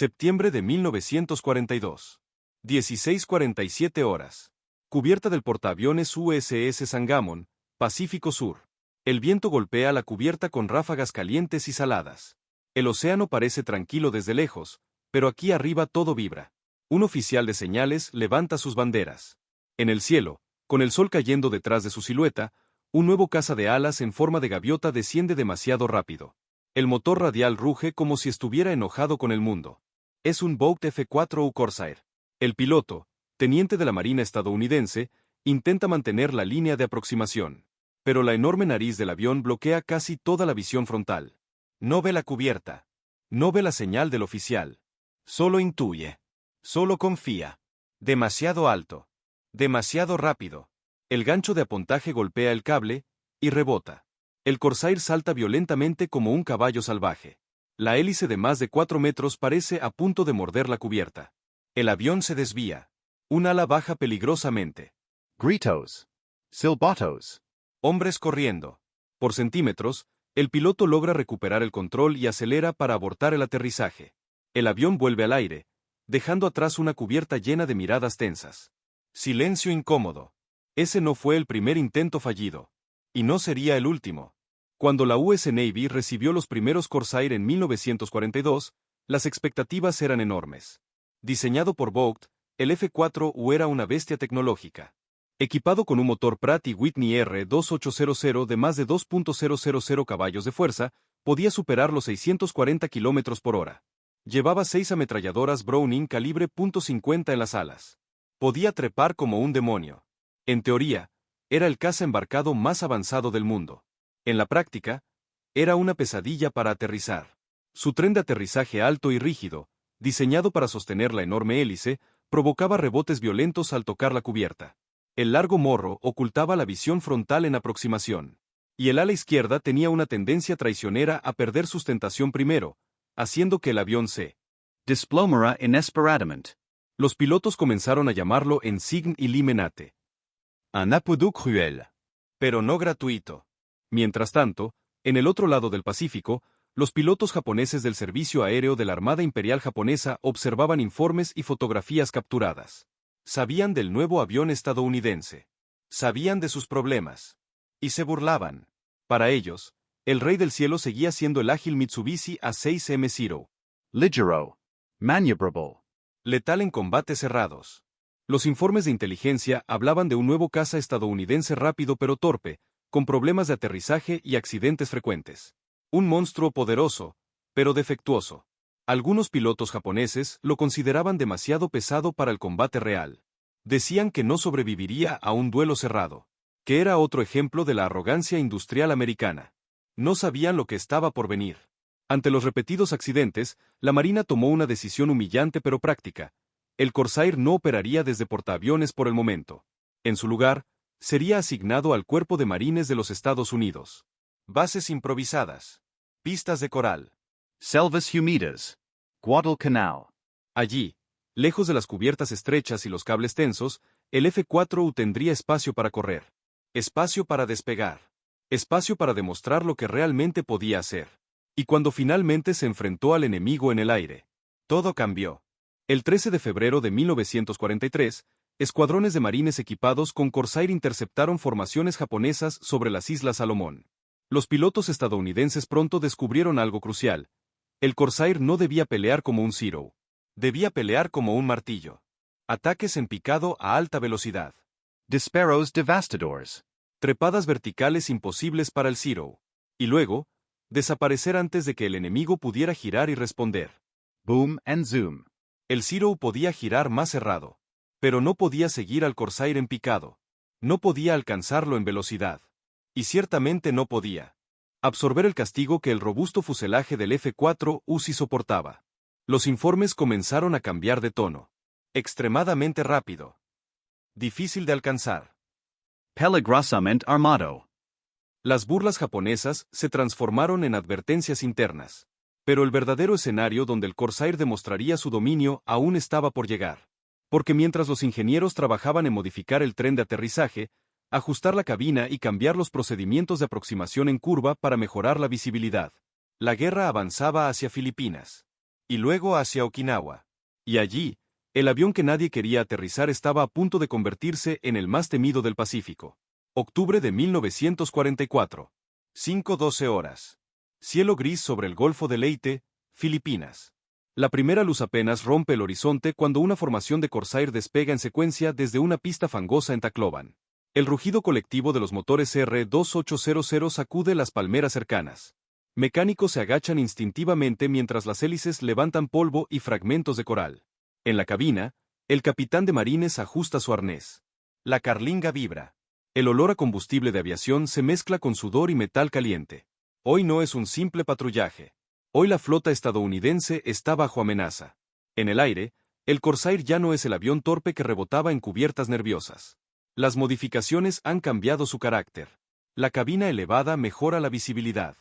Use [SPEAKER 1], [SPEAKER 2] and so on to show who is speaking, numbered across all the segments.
[SPEAKER 1] Septiembre de 1942. 16:47 horas. Cubierta del portaaviones USS Sangamon, Pacífico Sur. El viento golpea la cubierta con ráfagas calientes y saladas. El océano parece tranquilo desde lejos, pero aquí arriba todo vibra. Un oficial de señales levanta sus banderas. En el cielo, con el sol cayendo detrás de su silueta, un nuevo caza de alas en forma de gaviota desciende demasiado rápido. El motor radial ruge como si estuviera enojado con el mundo. Es un Vought F-4U Corsair. El piloto, teniente de la Marina estadounidense, intenta mantener la línea de aproximación. Pero la enorme nariz del avión bloquea casi toda la visión frontal. No ve la cubierta. No ve la señal del oficial. Solo intuye. Solo confía. Demasiado alto. Demasiado rápido. El gancho de apontaje golpea el cable, y rebota. El Corsair salta violentamente como un caballo salvaje. La hélice de más de 4 metros parece a punto de morder la cubierta. El avión se desvía. Un ala baja peligrosamente.
[SPEAKER 2] Gritos. Silbatos.
[SPEAKER 1] Hombres corriendo. Por centímetros, el piloto logra recuperar el control y acelera para abortar el aterrizaje. El avión vuelve al aire, dejando atrás una cubierta llena de miradas tensas. Silencio incómodo. Ese no fue el primer intento fallido. Y no sería el último. Cuando la US Navy recibió los primeros Corsair en 1942, las expectativas eran enormes. Diseñado por Vought, el F-4U era una bestia tecnológica. Equipado con un motor Pratt & Whitney R2800 de más de 2.000 caballos de fuerza, podía superar los 640 km por hora. Llevaba 6 ametralladoras Browning calibre .50 en las alas. Podía trepar como un demonio. En teoría, era el caza embarcado más avanzado del mundo. En la práctica, era una pesadilla para aterrizar. Su tren de aterrizaje alto y rígido, diseñado para sostener la enorme hélice, provocaba rebotes violentos al tocar la cubierta. El largo morro ocultaba la visión frontal en aproximación. Y el ala izquierda tenía una tendencia traicionera a perder sustentación primero, haciendo que el avión se
[SPEAKER 2] desplomara inesperadamente.
[SPEAKER 1] Los pilotos comenzaron a llamarlo Ensign Illuminate. Un apodo cruel. Pero no gratuito. Mientras tanto, en el otro lado del Pacífico, los pilotos japoneses del Servicio Aéreo de la Armada Imperial Japonesa observaban informes y fotografías capturadas. Sabían del nuevo avión estadounidense. Sabían de sus problemas. Y se burlaban. Para ellos, el rey del cielo seguía siendo el ágil Mitsubishi A6M0.
[SPEAKER 2] Ligero. Maniobrable.
[SPEAKER 1] Letal en combates cerrados. Los informes de inteligencia hablaban de un nuevo caza estadounidense rápido pero torpe, con problemas de aterrizaje y accidentes frecuentes. Un monstruo poderoso, pero defectuoso. Algunos pilotos japoneses lo consideraban demasiado pesado para el combate real. Decían que no sobreviviría a un duelo cerrado, que era otro ejemplo de la arrogancia industrial americana. No sabían lo que estaba por venir. Ante los repetidos accidentes, la Marina tomó una decisión humillante pero práctica. El Corsair no operaría desde portaaviones por el momento. En su lugar, sería asignado al Cuerpo de Marines de los Estados Unidos. Bases improvisadas. Pistas de coral.
[SPEAKER 2] Selvas humidas. Guadalcanal.
[SPEAKER 1] Allí, lejos de las cubiertas estrechas y los cables tensos, el F-4U tendría espacio para correr. Espacio para despegar. Espacio para demostrar lo que realmente podía hacer. Y cuando finalmente se enfrentó al enemigo en el aire, todo cambió. El 13 de febrero de 1943, escuadrones de marines equipados con Corsair interceptaron formaciones japonesas sobre las Islas Salomón. Los pilotos estadounidenses pronto descubrieron algo crucial. El Corsair no debía pelear como un Zero. Debía pelear como un martillo. Ataques en picado a alta velocidad.
[SPEAKER 2] Disparos devastadores.
[SPEAKER 1] Trepadas verticales imposibles para el Zero. Y luego, desaparecer antes de que el enemigo pudiera girar y responder.
[SPEAKER 2] Boom and zoom.
[SPEAKER 1] El Zero podía girar más cerrado. Pero no podía seguir al Corsair en picado. No podía alcanzarlo en velocidad. Y ciertamente no podía absorber el castigo que el robusto fuselaje del F-4U sí soportaba. Los informes comenzaron a cambiar de tono. Extremadamente rápido. Difícil de alcanzar.
[SPEAKER 2] Peligrosamente armado.
[SPEAKER 1] Las burlas japonesas se transformaron en advertencias internas. Pero el verdadero escenario donde el Corsair demostraría su dominio aún estaba por llegar. Porque mientras los ingenieros trabajaban en modificar el tren de aterrizaje, ajustar la cabina y cambiar los procedimientos de aproximación en curva para mejorar la visibilidad, la guerra avanzaba hacia Filipinas. y luego hacia Okinawa. Y allí, el avión que nadie quería aterrizar estaba a punto de convertirse en el más temido del Pacífico. Octubre de 1944. 5:12 horas. Cielo gris sobre el Golfo de Leyte, Filipinas. La primera luz apenas rompe el horizonte cuando una formación de Corsair despega en secuencia desde una pista fangosa en Tacloban. El rugido colectivo de los motores R-2800 sacude las palmeras cercanas. Mecánicos se agachan instintivamente mientras las hélices levantan polvo y fragmentos de coral. En la cabina, el capitán de marines ajusta su arnés. La carlinga vibra. El olor a combustible de aviación se mezcla con sudor y metal caliente. Hoy no es un simple patrullaje. Hoy la flota estadounidense está bajo amenaza. En el aire, el Corsair ya no es el avión torpe que rebotaba en cubiertas nerviosas. Las modificaciones han cambiado su carácter. La cabina elevada mejora la visibilidad.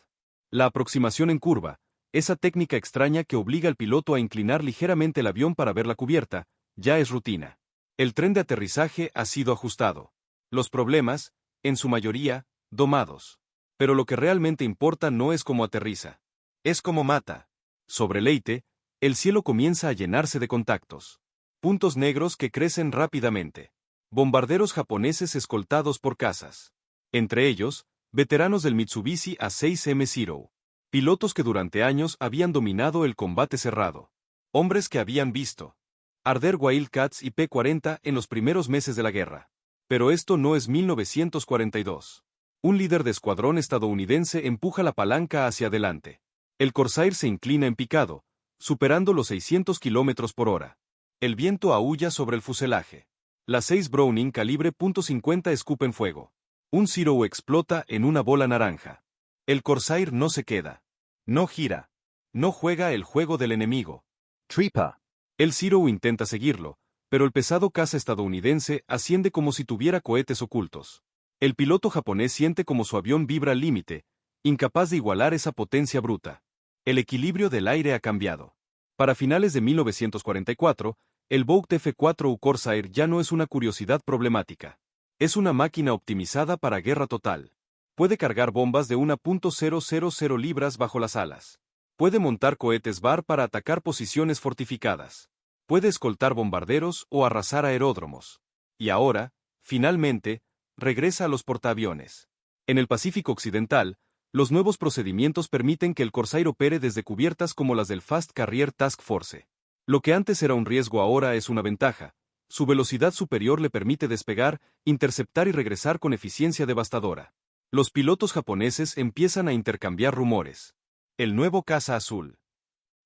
[SPEAKER 1] La aproximación en curva, esa técnica extraña que obliga al piloto a inclinar ligeramente el avión para ver la cubierta, ya es rutina. El tren de aterrizaje ha sido ajustado. Los problemas, en su mayoría, domados. Pero lo que realmente importa no es cómo aterriza. Es como mata. Sobre Leyte, el cielo comienza a llenarse de contactos. Puntos negros que crecen rápidamente. Bombarderos japoneses escoltados por cazas. Entre ellos, veteranos del Mitsubishi A6M0. Pilotos que durante años habían dominado el combate cerrado. Hombres que habían visto arder Wildcats y P-40 en los primeros meses de la guerra. Pero esto no es 1942. Un líder de escuadrón estadounidense empuja la palanca hacia adelante. El Corsair se inclina en picado, superando los 600 km por hora. El viento aúlla sobre el fuselaje. Las 6 Browning calibre .50 escupen fuego. Un Zero explota en una bola naranja. El Corsair no se queda. No gira. No juega el juego del enemigo.
[SPEAKER 2] Tripa.
[SPEAKER 1] El Zero intenta seguirlo, pero el pesado caza estadounidense asciende como si tuviera cohetes ocultos. El piloto japonés siente como su avión vibra al límite, incapaz de igualar esa potencia bruta. El equilibrio del aire ha cambiado. Para finales de 1944, el Vought F-4U Corsair ya no es una curiosidad problemática. Es una máquina optimizada para guerra total. Puede cargar bombas de 1.000 libras bajo las alas. Puede montar cohetes BAR para atacar posiciones fortificadas. Puede escoltar bombarderos o arrasar aeródromos. Y ahora, finalmente, regresa a los portaaviones. En el Pacífico Occidental, los nuevos procedimientos permiten que el Corsair opere desde cubiertas como las del Fast Carrier Task Force. Lo que antes era un riesgo ahora es una ventaja. Su velocidad superior le permite despegar, interceptar y regresar con eficiencia devastadora. Los pilotos japoneses empiezan a intercambiar rumores. El nuevo caza azul.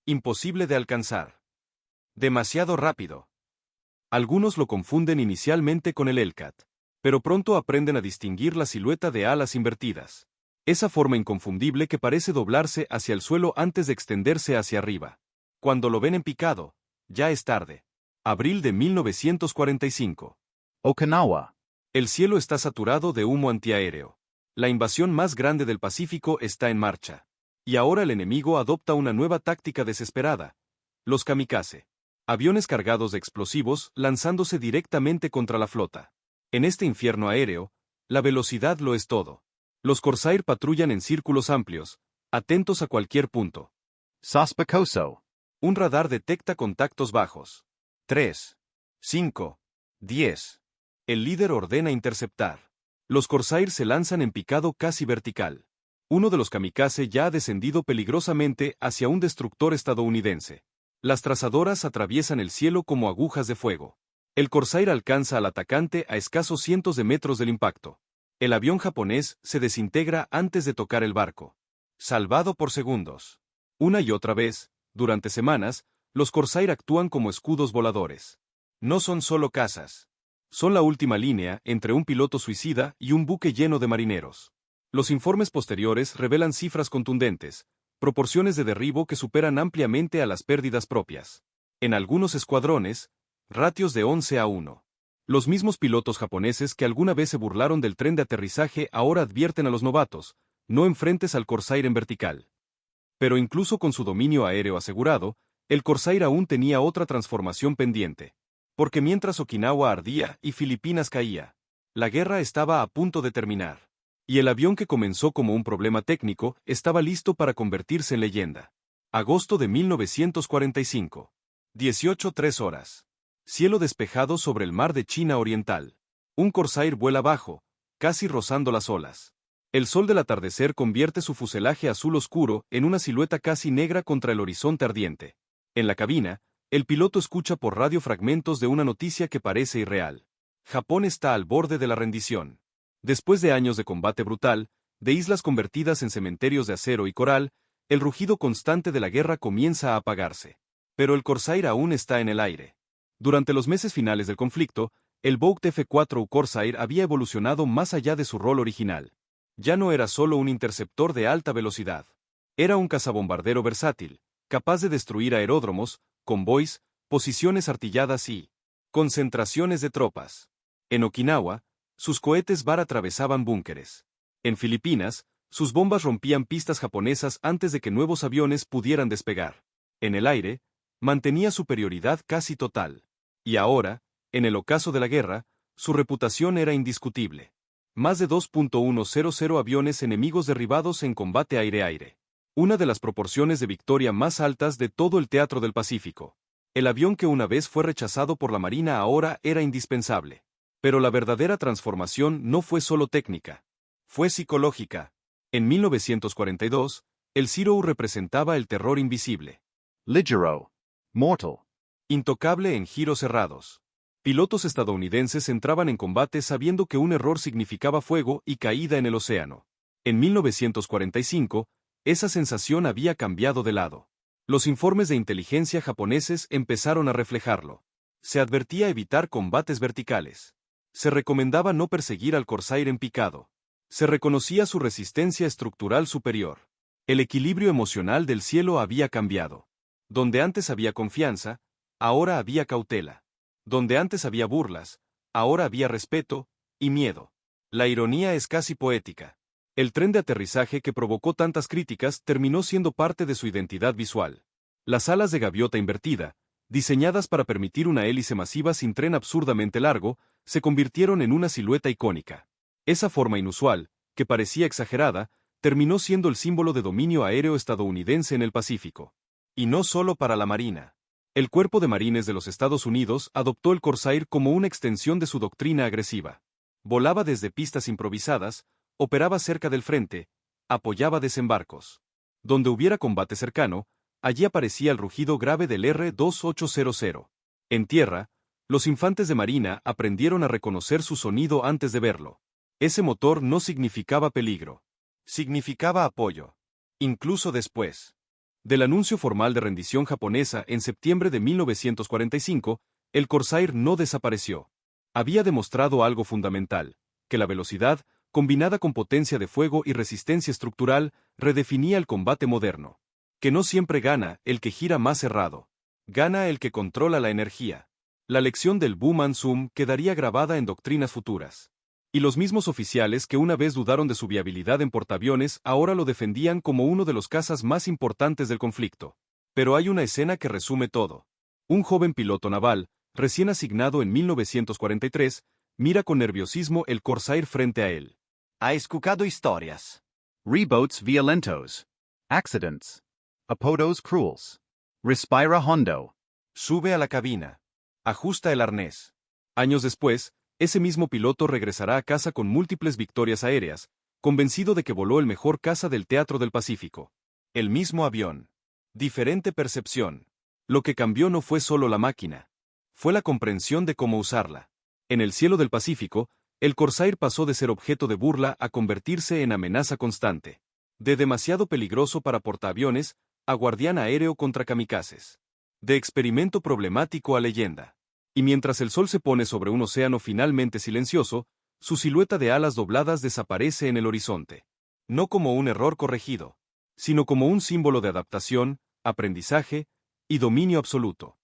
[SPEAKER 1] Imposible de alcanzar. Demasiado rápido. Algunos lo confunden inicialmente con el Hellcat. Pero pronto aprenden a distinguir la silueta de alas invertidas. Esa forma inconfundible que parece doblarse hacia el suelo antes de extenderse hacia arriba. Cuando lo ven en picado, ya es tarde. Abril de 1945.
[SPEAKER 2] Okinawa.
[SPEAKER 1] El cielo está saturado de humo antiaéreo. La invasión más grande del Pacífico está en marcha. Y ahora el enemigo adopta una nueva táctica desesperada. Los kamikaze. Aviones cargados de explosivos lanzándose directamente contra la flota. En este infierno aéreo, la velocidad lo es todo. Los Corsair patrullan en círculos amplios, atentos a cualquier punto.
[SPEAKER 2] Sospechoso.
[SPEAKER 1] Un radar detecta contactos bajos. 3, 5, 10. El líder ordena interceptar. Los Corsair se lanzan en picado casi vertical. Uno de los kamikaze ya ha descendido peligrosamente hacia un destructor estadounidense. Las trazadoras atraviesan el cielo como agujas de fuego. El Corsair alcanza al atacante a escasos cientos de metros del impacto. El avión japonés se desintegra antes de tocar el barco. Salvado por segundos. Una y otra vez, durante semanas, los Corsair actúan como escudos voladores. No son solo cazas. Son la última línea entre un piloto suicida y un buque lleno de marineros. Los informes posteriores revelan cifras contundentes, proporciones de derribo que superan ampliamente a las pérdidas propias. En algunos escuadrones, ratios de 11-1. Los mismos pilotos japoneses que alguna vez se burlaron del tren de aterrizaje ahora advierten a los novatos, no enfrentes al Corsair en vertical. Pero incluso con su dominio aéreo asegurado, el Corsair aún tenía otra transformación pendiente. Porque mientras Okinawa ardía y Filipinas caía, la guerra estaba a punto de terminar. Y el avión que comenzó como un problema técnico estaba listo para convertirse en leyenda. Agosto de 1945. 18:03 horas. Cielo despejado sobre el mar de China Oriental. Un Corsair vuela bajo, casi rozando las olas. El sol del atardecer convierte su fuselaje azul oscuro en una silueta casi negra contra el horizonte ardiente. En la cabina, el piloto escucha por radio fragmentos de una noticia que parece irreal. Japón está al borde de la rendición. Después de años de combate brutal, de islas convertidas en cementerios de acero y coral, el rugido constante de la guerra comienza a apagarse. Pero el Corsair aún está en el aire. Durante los meses finales del conflicto, el Vought F-4U Corsair había evolucionado más allá de su rol original. Ya no era solo un interceptor de alta velocidad. Era un cazabombardero versátil, capaz de destruir aeródromos, convoys, posiciones artilladas y concentraciones de tropas. En Okinawa, sus cohetes VAR atravesaban búnkeres. En Filipinas, sus bombas rompían pistas japonesas antes de que nuevos aviones pudieran despegar. En el aire, mantenía superioridad casi total. Y ahora, en el ocaso de la guerra, su reputación era indiscutible. Más de 2.100 aviones enemigos derribados en combate aire-aire. Una de las proporciones de victoria más altas de todo el teatro del Pacífico. El avión que una vez fue rechazado por la Marina ahora era indispensable. Pero la verdadera transformación no fue solo técnica. Fue psicológica. En 1942, el Zero representaba el terror invisible.
[SPEAKER 2] Ligero. Mortal.
[SPEAKER 1] Intocable en giros cerrados. Pilotos estadounidenses entraban en combate sabiendo que un error significaba fuego y caída en el océano. En 1945, esa sensación había cambiado de lado. Los informes de inteligencia japoneses empezaron a reflejarlo. Se advertía evitar combates verticales. Se recomendaba no perseguir al Corsair en picado. Se reconocía su resistencia estructural superior. El equilibrio emocional del cielo había cambiado. Donde antes había confianza, ahora había cautela. Donde antes había burlas, ahora había respeto y miedo. La ironía es casi poética. El tren de aterrizaje que provocó tantas críticas terminó siendo parte de su identidad visual. Las alas de gaviota invertida, diseñadas para permitir una hélice masiva sin tren absurdamente largo, se convirtieron en una silueta icónica. Esa forma inusual, que parecía exagerada, terminó siendo el símbolo de dominio aéreo estadounidense en el Pacífico. Y no solo para la Marina. El Cuerpo de Marines de los Estados Unidos adoptó el Corsair como una extensión de su doctrina agresiva. Volaba desde pistas improvisadas, operaba cerca del frente, apoyaba desembarcos. Donde hubiera combate cercano, allí aparecía el rugido grave del R-2800. En tierra, los infantes de marina aprendieron a reconocer su sonido antes de verlo. Ese motor no significaba peligro. Significaba apoyo. Incluso después del anuncio formal de rendición japonesa en septiembre de 1945, el Corsair no desapareció. Había demostrado algo fundamental, que la velocidad, combinada con potencia de fuego y resistencia estructural, redefinía el combate moderno. Que no siempre gana el que gira más cerrado. Gana el que controla la energía. La lección del boom and zoom quedaría grabada en doctrinas futuras. Y los mismos oficiales que una vez dudaron de su viabilidad en portaaviones ahora lo defendían como uno de los cazas más importantes del conflicto. Pero hay una escena que resume todo. Un joven piloto naval, recién asignado en 1943, mira con nerviosismo el Corsair frente a él.
[SPEAKER 2] Ha escuchado historias. Reboats violentos. Accidents. Apodos cruels. Respira hondo.
[SPEAKER 1] Sube a la cabina. Ajusta el arnés. Años después, ese mismo piloto regresará a casa con múltiples victorias aéreas, convencido de que voló el mejor caza del teatro del Pacífico. El mismo avión. Diferente percepción. Lo que cambió no fue solo la máquina. Fue la comprensión de cómo usarla. En el cielo del Pacífico, el Corsair pasó de ser objeto de burla a convertirse en amenaza constante. De demasiado peligroso para portaaviones, a guardián aéreo contra kamikazes. De experimento problemático a leyenda. Y mientras el sol se pone sobre un océano finalmente silencioso, su silueta de alas dobladas desaparece en el horizonte. No como un error corregido, sino como un símbolo de adaptación, aprendizaje y dominio absoluto.